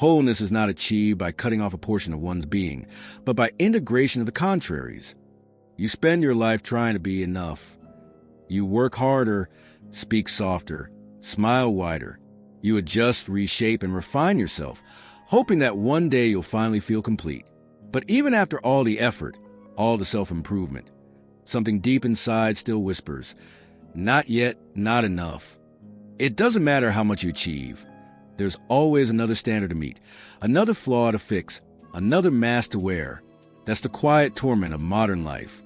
Wholeness is not achieved by cutting off a portion of one's being, but by integration of the contraries. You spend your life trying to be enough. You work harder, speak softer, smile wider. You adjust, reshape, and refine yourself, hoping that one day you'll finally feel complete. But even after all the effort, all the self-improvement, something deep inside still whispers, not yet, not enough. It doesn't matter how much you achieve. There's always another standard to meet, another flaw to fix, another mask to wear. That's the quiet torment of modern life,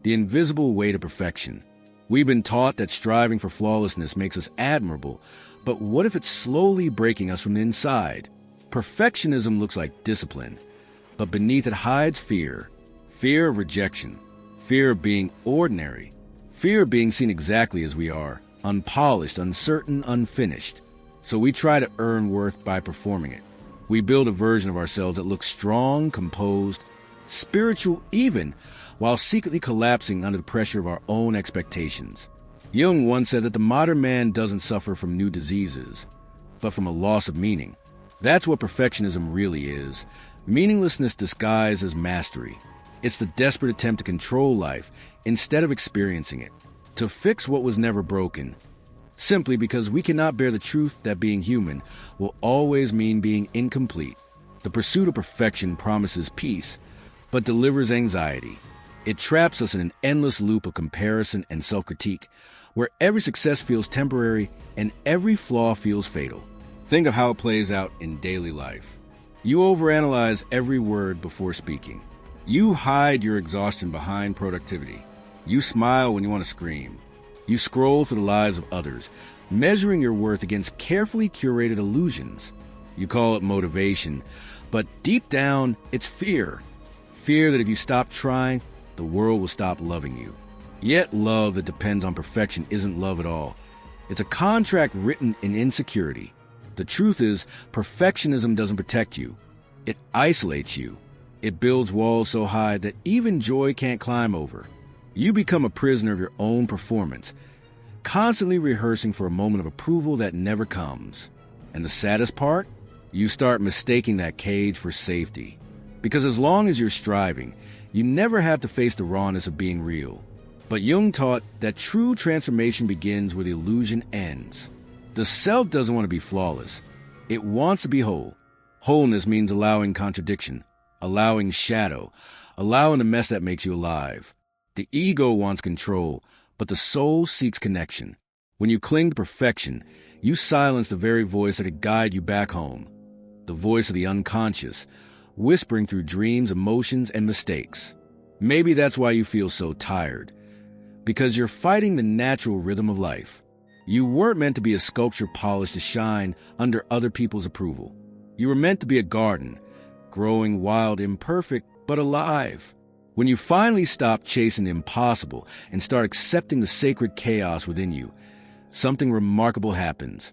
the invisible weight of perfection. We've been taught that striving for flawlessness makes us admirable, but what if it's slowly breaking us from the inside? Perfectionism looks like discipline, but beneath it hides fear. Fear of rejection, fear of being ordinary, fear of being seen exactly as we are, unpolished, uncertain, unfinished. So we try to earn worth by performing it. We build a version of ourselves that looks strong, composed, spiritual even, while secretly collapsing under the pressure of our own expectations. Jung once said that the modern man doesn't suffer from new diseases, but from a loss of meaning. That's what perfectionism really is. Meaninglessness disguised as mastery. It's the desperate attempt to control life instead of experiencing it, to fix what was never broken, simply because we cannot bear the truth that being human will always mean being incomplete. The pursuit of perfection promises peace, but delivers anxiety. It traps us in an endless loop of comparison and self-critique, where every success feels temporary and every flaw feels fatal. Think of how it plays out in daily life. You overanalyze every word before speaking. You hide your exhaustion behind productivity. You smile when you want to scream. You scroll through the lives of others, measuring your worth against carefully curated illusions. You call it motivation, but deep down, it's fear. Fear that if you stop trying, the world will stop loving you. Yet love that depends on perfection isn't love at all. It's a contract written in insecurity. The truth is, perfectionism doesn't protect you. It isolates you. It builds walls so high that even joy can't climb over. You become a prisoner of your own performance, constantly rehearsing for a moment of approval that never comes. And the saddest part? You start mistaking that cage for safety. Because as long as you're striving, you never have to face the rawness of being real. But Jung taught that true transformation begins where the illusion ends. The self doesn't want to be flawless. It wants to be whole. Wholeness means allowing contradiction, allowing shadow, allowing the mess that makes you alive. The ego wants control, but the soul seeks connection. When you cling to perfection, you silence the very voice that could guide you back home. The voice of the unconscious, whispering through dreams, emotions, and mistakes. Maybe that's why you feel so tired. Because you're fighting the natural rhythm of life. You weren't meant to be a sculpture polished to shine under other people's approval. You were meant to be a garden, growing wild, imperfect, but alive. When you finally stop chasing the impossible and start accepting the sacred chaos within you, something remarkable happens.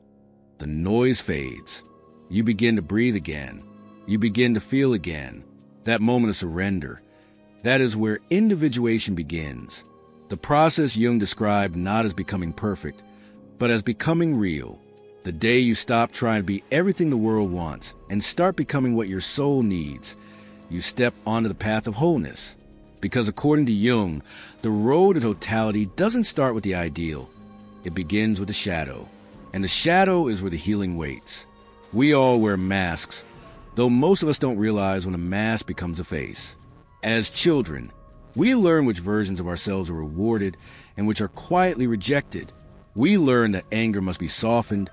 The noise fades. You begin to breathe again. You begin to feel again. That moment of surrender. That is where individuation begins. The process Jung described not as becoming perfect, but as becoming real. The day you stop trying to be everything the world wants and start becoming what your soul needs, you step onto the path of wholeness. Because according to Jung, the road to totality doesn't start with the ideal. It begins with the shadow. And the shadow is where the healing waits. We all wear masks, though most of us don't realize when a mask becomes a face. As children, we learn which versions of ourselves are rewarded and which are quietly rejected. We learn that anger must be softened,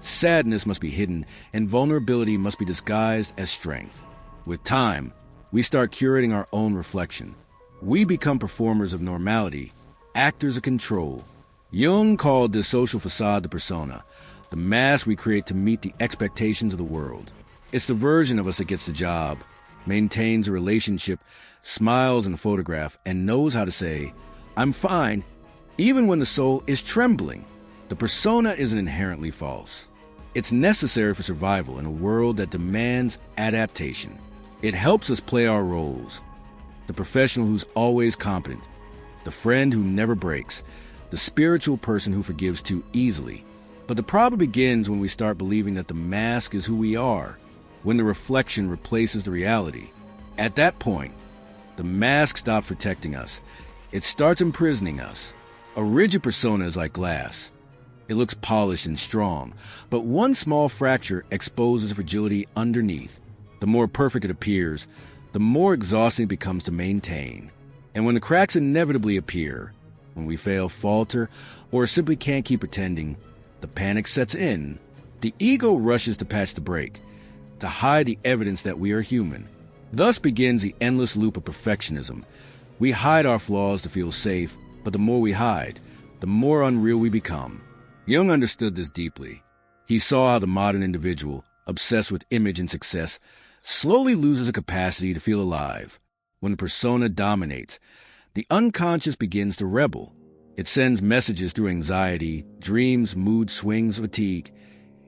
sadness must be hidden, and vulnerability must be disguised as strength. With time, we start curating our own reflection. We become performers of normality, actors of control. Jung called this social facade the persona, the mask we create to meet the expectations of the world. It's the version of us that gets the job, maintains a relationship, smiles in a photograph, and knows how to say, "I'm fine," even when the soul is trembling. The persona isn't inherently false. It's necessary for survival in a world that demands adaptation. It helps us play our roles. The professional who's always competent, the friend who never breaks, the spiritual person who forgives too easily. But the problem begins when we start believing that the mask is who we are. when the reflection replaces the reality. At that point, the mask stops protecting us. It starts imprisoning us. A rigid persona is like glass. It looks polished and strong, but one small fracture exposes fragility underneath. The more perfect it appears, the more exhausting it becomes to maintain. And when the cracks inevitably appear, when we fail, falter, or simply can't keep pretending, the panic sets in. The ego rushes to patch the break, to hide the evidence that we are human. Thus begins the endless loop of perfectionism. We hide our flaws to feel safe, but the more we hide, the more unreal we become. Jung understood this deeply. He saw how the modern individual, obsessed with image and success, slowly loses the capacity to feel alive. When the persona dominates, the unconscious begins to rebel. It sends messages through anxiety, dreams, mood swings, fatigue,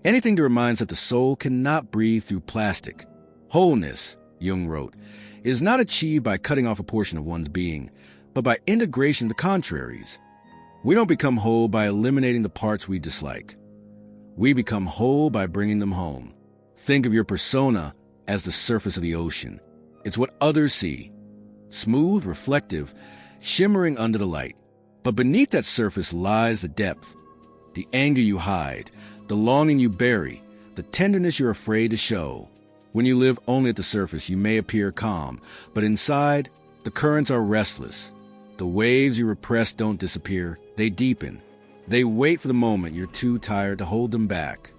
anything to remind us that the soul cannot breathe through plastic. Wholeness, Jung wrote, is not achieved by cutting off a portion of one's being, but by integration of the contraries. We don't become whole by eliminating the parts we dislike. We become whole by bringing them home. Think of your persona as the surface of the ocean. It's what others see. Smooth, reflective, shimmering under the light. But beneath that surface lies the depth, the anger you hide, the longing you bury, the tenderness you're afraid to show. When you live only at the surface, you may appear calm, but inside, the currents are restless. The waves you repress don't disappear, they deepen. They wait for the moment you're too tired to hold them back.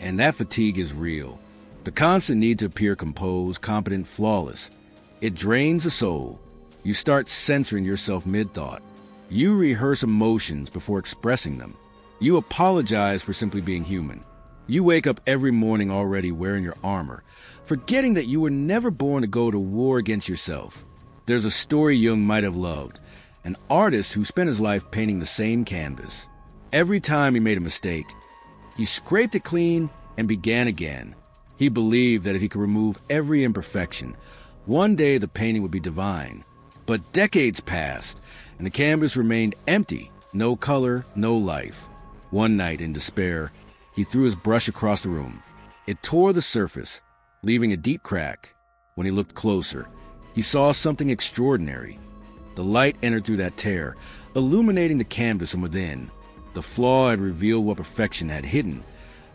And that fatigue is real. The constant need to appear composed, competent, flawless. It drains the soul. You start censoring yourself mid-thought. You rehearse emotions before expressing them. You apologize for simply being human. You wake up every morning already wearing your armor, forgetting that you were never born to go to war against yourself. There's a story Jung might have loved, an artist who spent his life painting the same canvas. Every time he made a mistake, he scraped it clean and began again. He believed that if he could remove every imperfection, one day the painting would be divine. But decades passed, and the canvas remained empty, no color, no life. One night, in despair, he threw his brush across the room. It tore the surface, leaving a deep crack. When he looked closer, he saw something extraordinary. The light entered through that tear, illuminating the canvas from within. The flaw had revealed what perfection had hidden,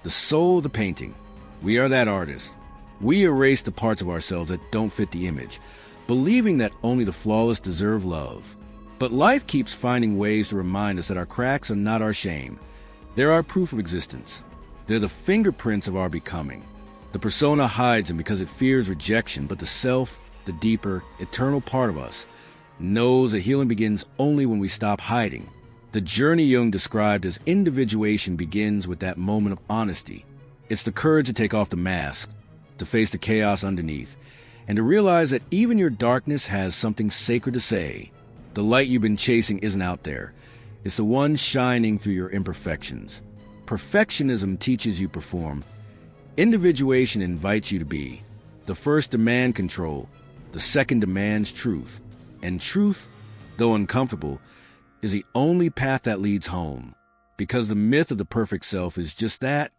the soul of the painting. We are that artist. We erase the parts of ourselves that don't fit the image, believing that only the flawless deserve love. But life keeps finding ways to remind us that our cracks are not our shame. They're our proof of existence. They're the fingerprints of our becoming. The persona hides them because it fears rejection, but the self, the deeper, eternal part of us, knows that healing begins only when we stop hiding. The journey Jung described as individuation begins with that moment of honesty. It's the courage to take off the mask, to face the chaos underneath, and to realize that even your darkness has something sacred to say. The light you've been chasing isn't out there. It's the one shining through your imperfections. Perfectionism teaches you perform. Individuation invites you to be. The first demands control. The second demands truth. And truth, though uncomfortable, is the only path that leads home. Because the myth of the perfect self is just that,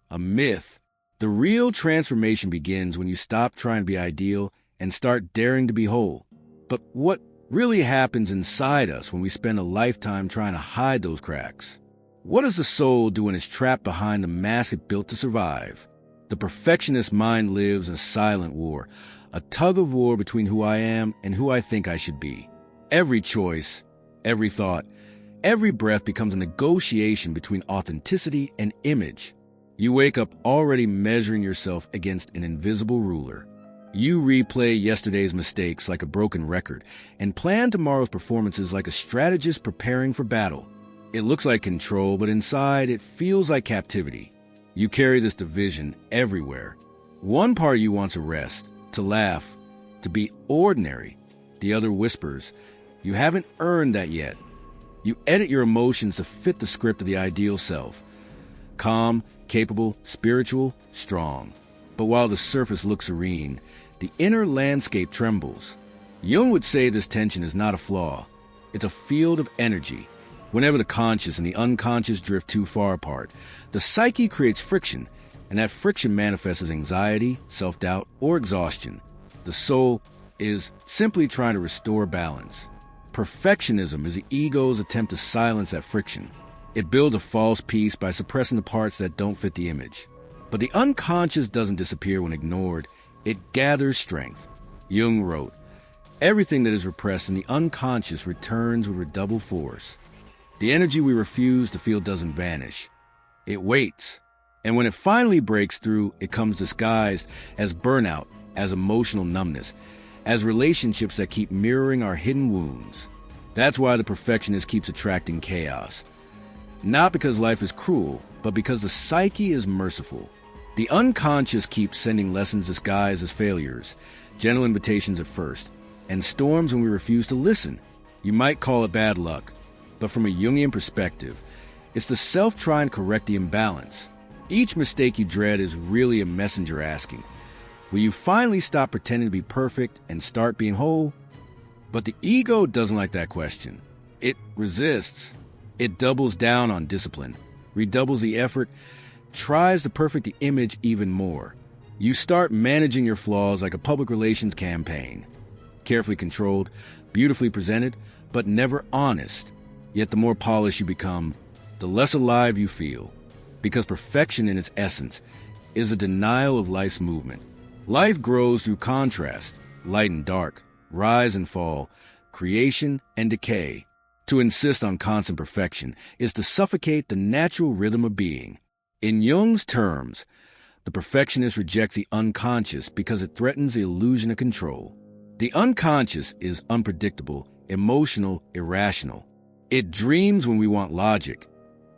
a myth. The real transformation begins when you stop trying to be ideal and start daring to be whole. But what really happens inside us when we spend a lifetime trying to hide those cracks? What does the soul do when it's trapped behind the mask it built to survive? The perfectionist mind lives in a silent war, a tug-of-war between who I am and who I think I should be. Every choice, every thought, every breath becomes a negotiation between authenticity and image. You wake up already measuring yourself against an invisible ruler. You replay yesterday's mistakes like a broken record and plan tomorrow's performances like a strategist preparing for battle. It looks like control, but inside it feels like captivity. You carry this division everywhere. One part of you wants to rest, to laugh, to be ordinary. The other whispers, you haven't earned that yet. You edit your emotions to fit the script of the ideal self. Calm, capable, spiritual, strong. But while the surface looks serene, the inner landscape trembles. Jung would say this tension is not a flaw. It's a field of energy. Whenever the conscious and the unconscious drift too far apart, the psyche creates friction, and that friction manifests as anxiety, self-doubt, or exhaustion. The soul is simply trying to restore balance. Perfectionism is the ego's attempt to silence that friction. It builds a false peace by suppressing the parts that don't fit the image. But the unconscious doesn't disappear when ignored. It gathers strength. Jung wrote, "Everything that is repressed in the unconscious returns with redoubled force." The energy we refuse to feel doesn't vanish. It waits. And when it finally breaks through, it comes disguised as burnout, as emotional numbness, as relationships that keep mirroring our hidden wounds. That's why the perfectionist keeps attracting chaos. Not because life is cruel, but because the psyche is merciful. The unconscious keeps sending lessons disguised as failures, gentle invitations at first, and storms when we refuse to listen. You might call it bad luck, but from a Jungian perspective, it's the self trying to correct the imbalance. Each mistake you dread is really a messenger asking, will you finally stop pretending to be perfect and start being whole? But the ego doesn't like that question. It resists. It doubles down on discipline, redoubles the effort, tries to perfect the image even more. You start managing your flaws like a public relations campaign. Carefully controlled, beautifully presented, but never honest. Yet the more polished you become, the less alive you feel. Because perfection in its essence is a denial of life's movement. Life grows through contrast, light and dark, rise and fall, creation and decay. To insist on constant perfection is to suffocate the natural rhythm of being. In Jung's terms, the perfectionist rejects the unconscious because it threatens the illusion of control. The unconscious is unpredictable, emotional, irrational. It dreams when we want logic.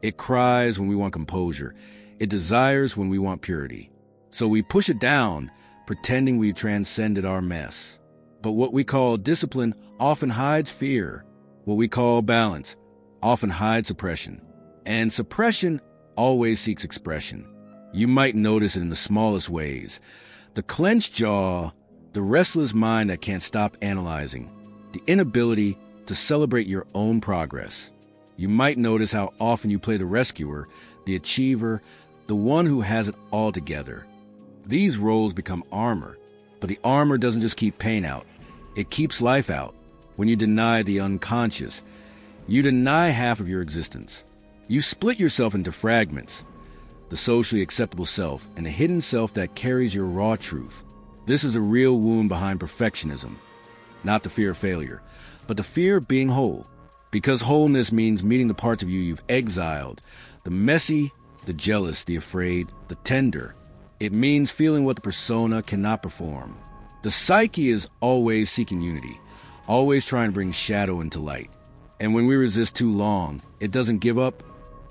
It cries when we want composure. It desires when we want purity. So we push it down, pretending we've transcended our mess. But what we call discipline often hides fear. What we call balance often hides suppression. And suppression always seeks expression. You might notice it in the smallest ways. The clenched jaw, the restless mind that can't stop analyzing, the inability to celebrate your own progress. You might notice how often you play the rescuer, the achiever, the one who has it all together. These roles become armor, but the armor doesn't just keep pain out. It keeps life out. When you deny the unconscious, you deny half of your existence. You split yourself into fragments, the socially acceptable self and the hidden self that carries your raw truth. This is a real wound behind perfectionism, not the fear of failure, but the fear of being whole. Because wholeness means meeting the parts of you you've exiled, the messy, the jealous, the afraid, the tender. It means feeling what the persona cannot perform. The psyche is always seeking unity, always trying to bring shadow into light. And when we resist too long, it doesn't give up,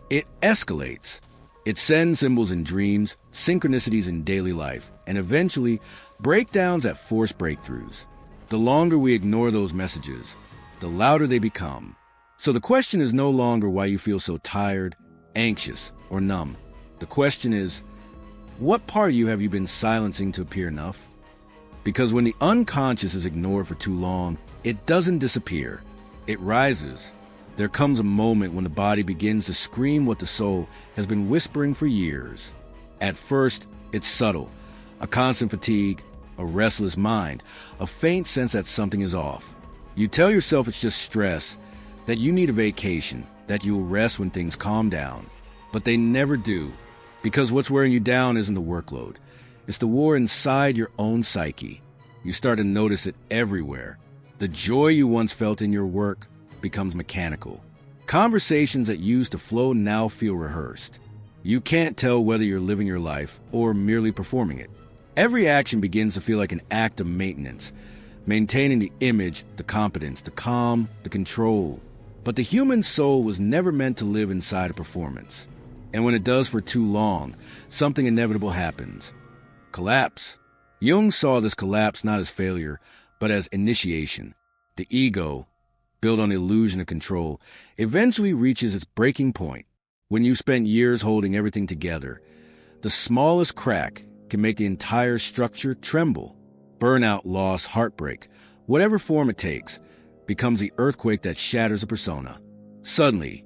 it escalates. It sends symbols in dreams, synchronicities in daily life, and eventually breakdowns that force breakthroughs. The longer we ignore those messages, the louder they become. So the question is no longer why you feel so tired, anxious, or numb. The question is, what part of you have you been silencing to appear enough? Because when the unconscious is ignored for too long, it doesn't disappear. It rises. There comes a moment when the body begins to scream what the soul has been whispering for years. At first, it's subtle, a constant fatigue, a restless mind, a faint sense that something is off. You tell yourself it's just stress, that you need a vacation, that you'll rest when things calm down. But they never do, because what's wearing you down isn't the workload. It's the war inside your own psyche. You start to notice it everywhere. The joy you once felt in your work becomes mechanical. Conversations that used to flow now feel rehearsed. You can't tell whether you're living your life or merely performing it. Every action begins to feel like an act of maintenance, maintaining the image, the competence, the calm, the control. But the human soul was never meant to live inside a performance. And when it does for too long, something inevitable happens. Collapse. Jung saw this collapse not as failure, but as initiation. The ego, built on the illusion of control, eventually reaches its breaking point. When you spent years holding everything together, the smallest crack can make the entire structure tremble. Burnout, loss, heartbreak, whatever form it takes, becomes the earthquake that shatters a persona. Suddenly,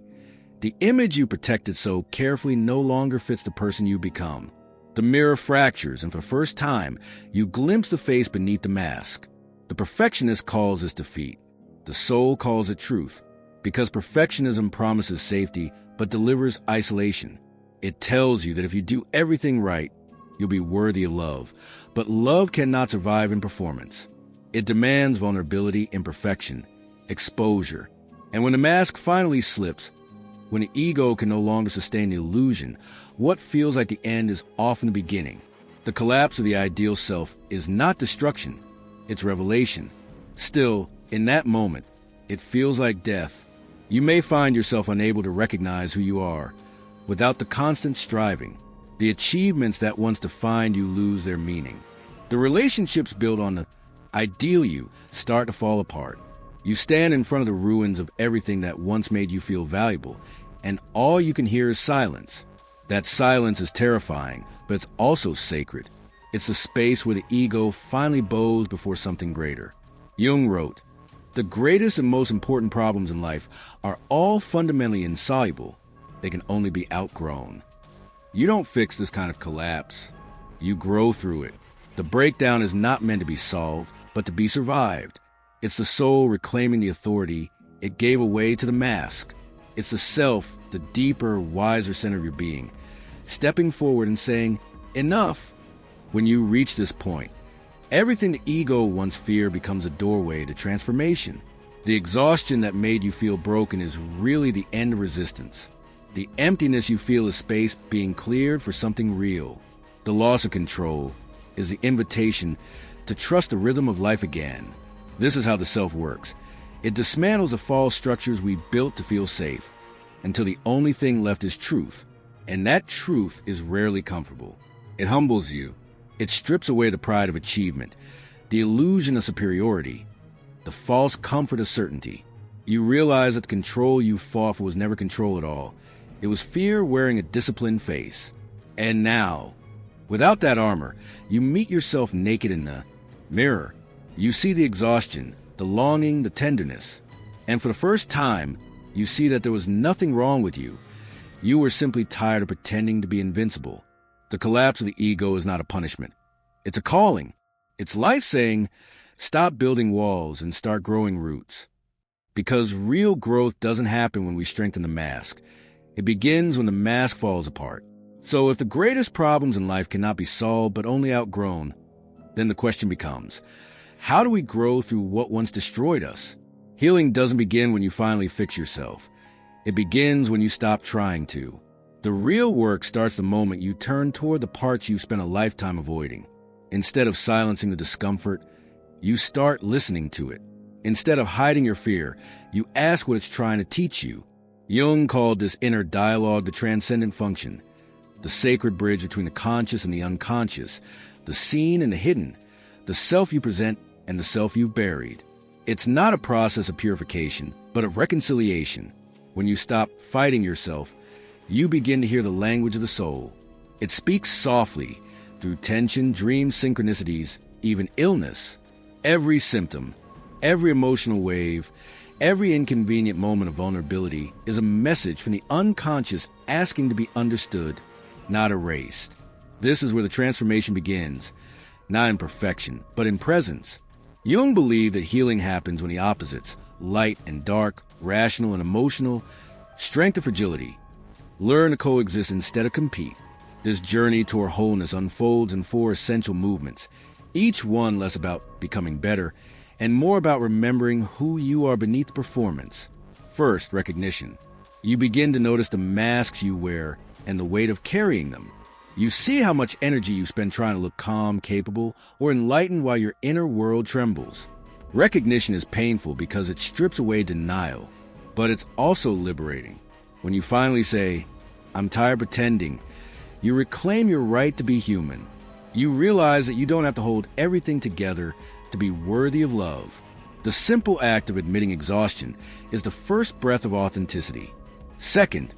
the image you protected so carefully no longer fits the person you become. The mirror fractures, and for the first time, you glimpse the face beneath the mask. The perfectionist calls this defeat. The soul calls it truth, because perfectionism promises safety but delivers isolation. It tells you that if you do everything right, you'll be worthy of love. But love cannot survive in performance. It demands vulnerability, imperfection, exposure. And when the mask finally slips, when the ego can no longer sustain the illusion, what feels like the end is often the beginning. The collapse of the ideal self is not destruction, it's revelation. Still, in that moment, it feels like death. You may find yourself unable to recognize who you are. Without the constant striving, the achievements that once defined you lose their meaning. The relationships built on the ideal you start to fall apart. You stand in front of the ruins of everything that once made you feel valuable, and all you can hear is silence. That silence is terrifying, but it's also sacred. It's the space where the ego finally bows before something greater. Jung wrote, "The greatest and most important problems in life are all fundamentally insoluble. They can only be outgrown." You don't fix this kind of collapse. You grow through it. The breakdown is not meant to be solved, but to be survived. It's the soul reclaiming the authority it gave away to the mask. It's the self, the deeper, wiser center of your being, stepping forward and saying, "Enough." When you reach this point, everything the ego once feared becomes a doorway to transformation. The exhaustion that made you feel broken is really the end of resistance. The emptiness you feel is space being cleared for something real. The loss of control is the invitation to trust the rhythm of life again. This is how the self works. It dismantles the false structures we built to feel safe, until the only thing left is truth. And that truth is rarely comfortable. It humbles you. It strips away the pride of achievement, the illusion of superiority, the false comfort of certainty. You realize that the control you fought for was never control at all. It was fear wearing a disciplined face. And now, without that armor, you meet yourself naked in the mirror. You see the exhaustion, the longing, the tenderness. And for the first time, you see that there was nothing wrong with you. You were simply tired of pretending to be invincible. The collapse of the ego is not a punishment. It's a calling. It's life saying, stop building walls and start growing roots. Because real growth doesn't happen when we strengthen the mask. It begins when the mask falls apart. So if the greatest problems in life cannot be solved but only outgrown, then the question becomes, how do we grow through what once destroyed us? Healing doesn't begin when you finally fix yourself. It begins when you stop trying to. The real work starts the moment you turn toward the parts you've spent a lifetime avoiding. Instead of silencing the discomfort, you start listening to it. Instead of hiding your fear, you ask what it's trying to teach you. Jung called this inner dialogue the transcendent function, the sacred bridge between the conscious and the unconscious, the seen and the hidden, the self you present and the self you've buried. It's not a process of purification, but of reconciliation. When you stop fighting yourself, you begin to hear the language of the soul. It speaks softly, through tension, dreams, synchronicities, even illness. Every symptom, every emotional wave, every inconvenient moment of vulnerability is a message from the unconscious asking to be understood, not erased. This is where the transformation begins, not in perfection, but in presence. Jung believed that healing happens when the opposites, light and dark, rational and emotional, strength and fragility, learn to coexist instead of compete. This journey toward wholeness unfolds in 4 essential movements, each one less about becoming better and more about remembering who you are beneath performance. First, recognition. You begin to notice the masks you wear and the weight of carrying them. You see how much energy you spend trying to look calm, capable, or enlightened while your inner world trembles. Recognition is painful because it strips away denial, but it's also liberating. When you finally say, "I'm tired pretending," you reclaim your right to be human. You realize that you don't have to hold everything together to be worthy of love. The simple act of admitting exhaustion is the first breath of authenticity. Second,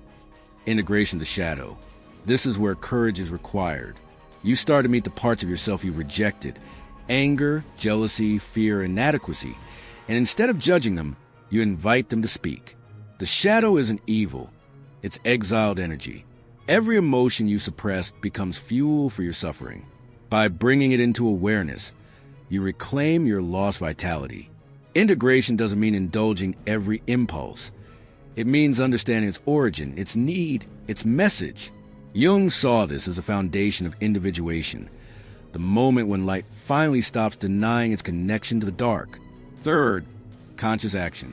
integration of the shadow. This is where courage is required. You start to meet the parts of yourself you've rejected, anger, jealousy, fear, inadequacy, and instead of judging them, you invite them to speak. The shadow isn't evil. It's exiled energy. Every emotion you suppressed becomes fuel for your suffering. By bringing it into awareness, you reclaim your lost vitality. Integration doesn't mean indulging every impulse. It means understanding its origin, its need, its message. Jung saw this as a foundation of individuation, the moment when light finally stops denying its connection to the dark. Third, conscious action.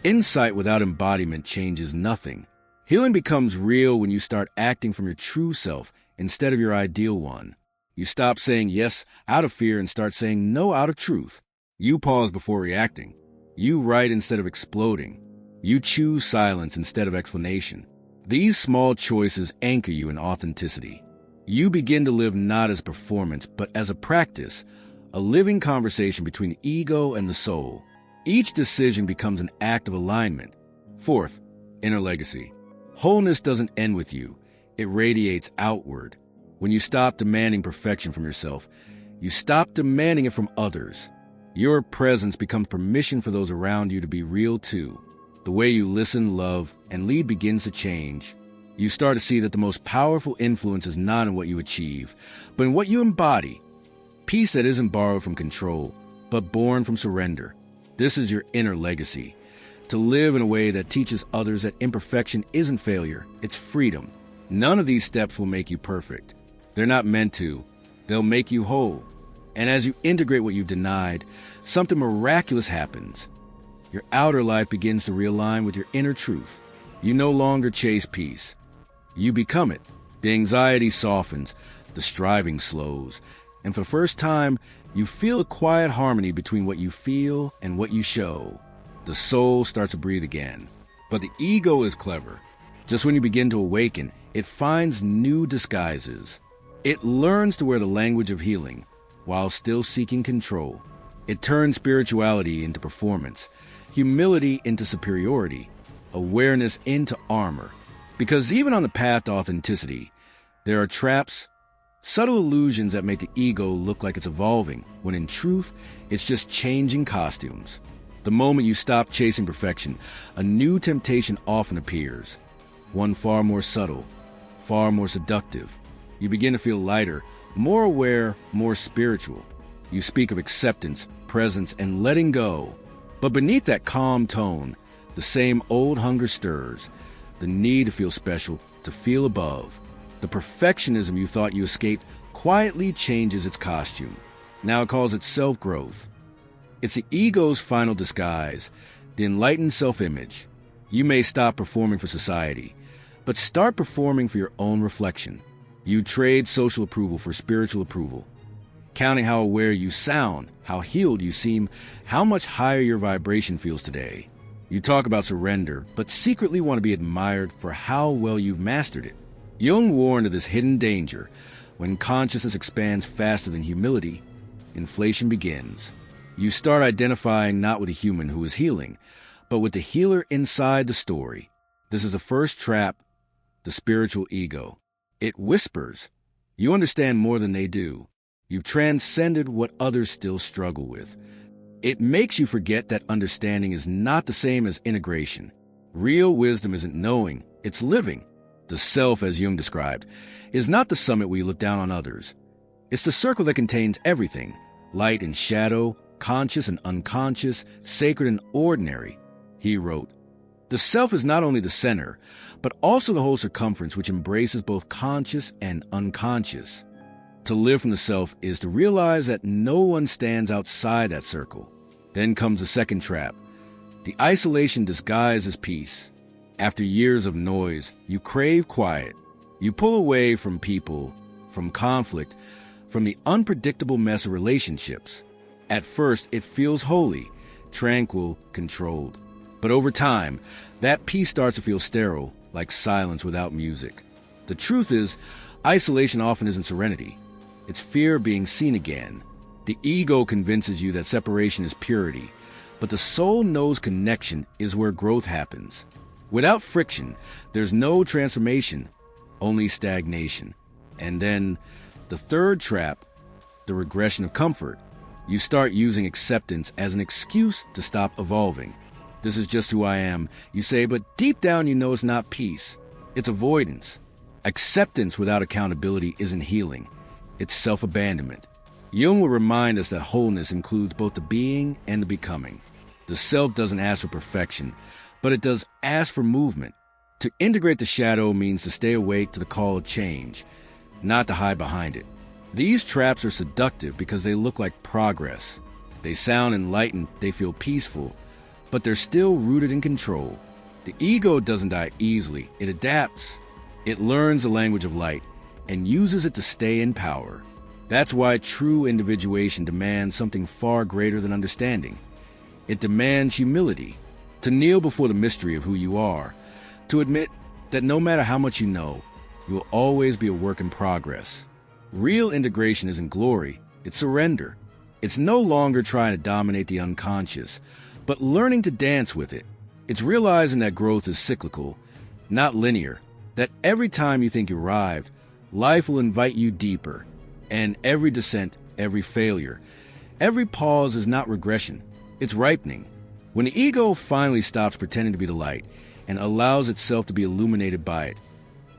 Insight without embodiment changes nothing. Healing becomes real when you start acting from your true self instead of your ideal one. You stop saying yes out of fear and start saying no out of truth. You pause before reacting. You write instead of exploding. You choose silence instead of explanation. These small choices anchor you in authenticity. You begin to live not as performance, but as a practice, a living conversation between the ego and the soul. Each decision becomes an act of alignment. Fourth, inner legacy. Wholeness doesn't end with you. It radiates outward. When you stop demanding perfection from yourself, you stop demanding it from others. Your presence becomes permission for those around you to be real too. The way you listen, love, and lead begins to change. You start to see that the most powerful influence is not in what you achieve, but in what you embody. Peace that isn't borrowed from control, but born from surrender. This is your inner legacy. To live in a way that teaches others that imperfection isn't failure, it's freedom. None of these steps will make you perfect. They're not meant to. They'll make you whole. And as you integrate what you've denied, something miraculous happens. Your outer life begins to realign with your inner truth. You no longer chase peace. You become it. The anxiety softens, the striving slows, and for the first time, you feel a quiet harmony between what you feel and what you show. The soul starts to breathe again. But the ego is clever. Just when you begin to awaken, it finds new disguises. It learns to wear the language of healing while still seeking control. It turns spirituality into performance, humility into superiority, awareness into armor. Because even on the path to authenticity, there are traps, subtle illusions that make the ego look like it's evolving, when in truth, it's just changing costumes. The moment you stop chasing perfection, a new temptation often appears, one far more subtle, far more seductive. You begin to feel lighter, more aware, more spiritual. You speak of acceptance, presence, and letting go. But beneath that calm tone, the same old hunger stirs, the need to feel special, to feel above. The perfectionism you thought you escaped quietly changes its costume. Now it calls it self-growth. It's the ego's final disguise, the enlightened self-image. You may stop performing for society, but start performing for your own reflection. You trade social approval for spiritual approval, counting how aware you sound, how healed you seem, how much higher your vibration feels today. You talk about surrender, but secretly want to be admired for how well you've mastered it. Jung warned of this hidden danger. When consciousness expands faster than humility, inflation begins. You start identifying not with a human who is healing, but with the healer inside the story. This is the first trap, the spiritual ego. It whispers. You understand more than they do. You've transcended what others still struggle with. It makes you forget that understanding is not the same as integration. Real wisdom isn't knowing, it's living. The self, as Jung described, is not the summit where you look down on others. It's the circle that contains everything, light and shadow, conscious and unconscious, sacred and ordinary. He wrote, "The self is not only the center, but also the whole circumference which embraces both conscious and unconscious." To live from the self is to realize that no one stands outside that circle. Then comes the second trap, the isolation disguised as peace. After years of noise, you crave quiet. You pull away from people, from conflict, from the unpredictable mess of relationships. At first, it feels holy, tranquil, controlled. But over time, that peace starts to feel sterile, like silence without music. The truth is, isolation often isn't serenity. It's fear of being seen again. The ego convinces you that separation is purity, but the soul knows connection is where growth happens. Without friction, there's no transformation, only stagnation. And then, the third trap, the regression of comfort. You start using acceptance as an excuse to stop evolving. This is just who I am, you say, but deep down you know it's not peace. It's avoidance. Acceptance without accountability isn't healing. It's self-abandonment. Jung will remind us that wholeness includes both the being and the becoming. The self doesn't ask for perfection, but it does ask for movement. To integrate the shadow means to stay awake to the call of change, not to hide behind it. These traps are seductive because they look like progress. They sound enlightened, they feel peaceful, but they're still rooted in control. The ego doesn't die easily, it adapts. It learns the language of light and uses it to stay in power. That's why true individuation demands something far greater than understanding. It demands humility, to kneel before the mystery of who you are, to admit that no matter how much you know, you will always be a work in progress. Real integration isn't glory, it's surrender. It's no longer trying to dominate the unconscious, but learning to dance with it. It's realizing that growth is cyclical, not linear, that every time you think you arrived, life will invite you deeper. And every descent, every failure, every pause is not regression, it's ripening. When the ego finally stops pretending to be the light and allows itself to be illuminated by it,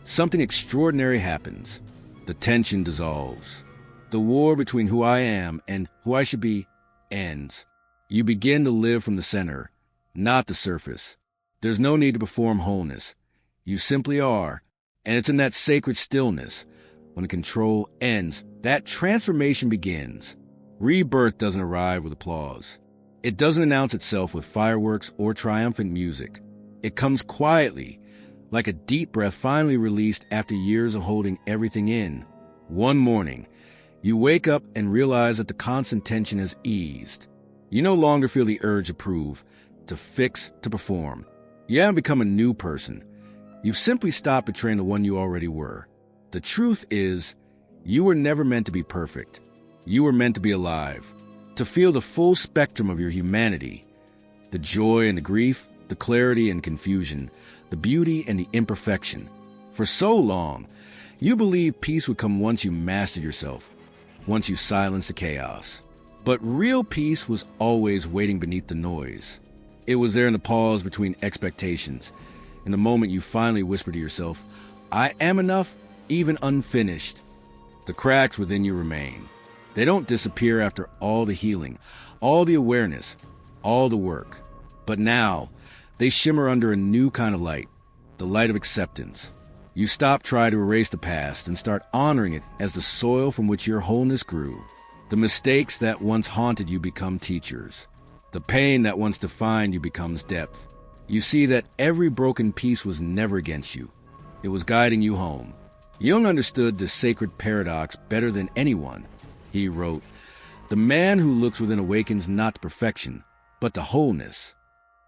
something extraordinary happens. The tension dissolves. The war between who I am and who I should be ends. You begin to live from the center, not the surface. There's no need to perform wholeness. You simply are, and it's in that sacred stillness, when the control ends, that transformation begins. Rebirth doesn't arrive with applause. It doesn't announce itself with fireworks or triumphant music. It comes quietly, like a deep breath finally released after years of holding everything in. One morning, you wake up and realize that the constant tension has eased. You no longer feel the urge to prove, to fix, to perform. You haven't become a new person. You've simply stopped betraying the one you already were. The truth is, you were never meant to be perfect. You were meant to be alive, to feel the full spectrum of your humanity, the joy and the grief, the clarity and confusion, the beauty and the imperfection. For so long, you believed peace would come once you mastered yourself, once you silenced the chaos. But real peace was always waiting beneath the noise. It was there in the pause between expectations, in the moment you finally whisper to yourself, I am enough, even unfinished. The cracks within you remain. They don't disappear after all the healing, all the awareness, all the work. But now, they shimmer under a new kind of light, the light of acceptance. You stop trying to erase the past and start honoring it as the soil from which your wholeness grew. The mistakes that once haunted you become teachers. The pain that once defined you becomes depth. You see that every broken piece was never against you. It was guiding you home. Jung understood this sacred paradox better than anyone. He wrote, "The man who looks within awakens not to perfection, but to wholeness."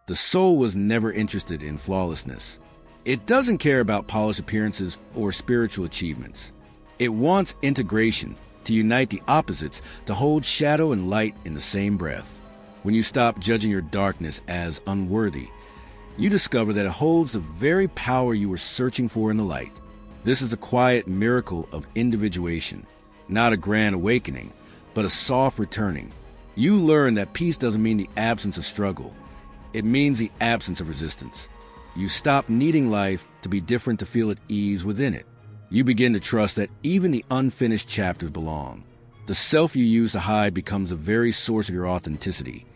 The soul was never interested in flawlessness. It doesn't care about polished appearances or spiritual achievements. It wants integration, to unite the opposites, to hold shadow and light in the same breath. When you stop judging your darkness as unworthy, you discover that it holds the very power you were searching for in the light. This is the quiet miracle of individuation, not a grand awakening, but a soft returning. You learn that peace doesn't mean the absence of struggle. It means the absence of resistance. You stop needing life to be different to feel at ease within it. You begin to trust that even the unfinished chapters belong. The self you use to hide becomes the very source of your authenticity,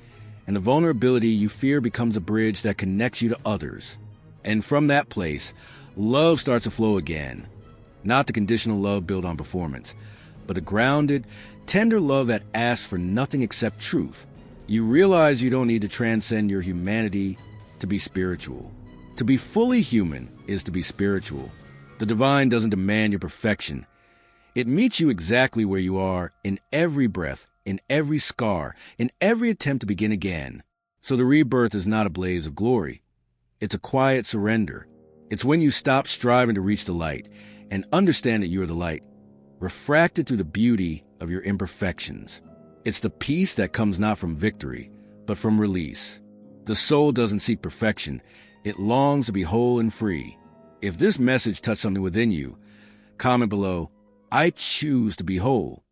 and the vulnerability you fear becomes a bridge that connects you to others. And from that place, love starts to flow again. Not the conditional love built on performance, but a grounded, tender love that asks for nothing except truth. You realize you don't need to transcend your humanity to be spiritual. To be fully human is to be spiritual. The divine doesn't demand your perfection. It meets you exactly where you are, in every breath, in every scar, in every attempt to begin again. So the rebirth is not a blaze of glory. It's a quiet surrender. It's when you stop striving to reach the light and understand that you are the light, refracted through the beauty of your imperfections. It's the peace that comes not from victory, but from release. The soul doesn't seek perfection. It longs to be whole and free. If this message touched something within you, comment below, I choose to be whole.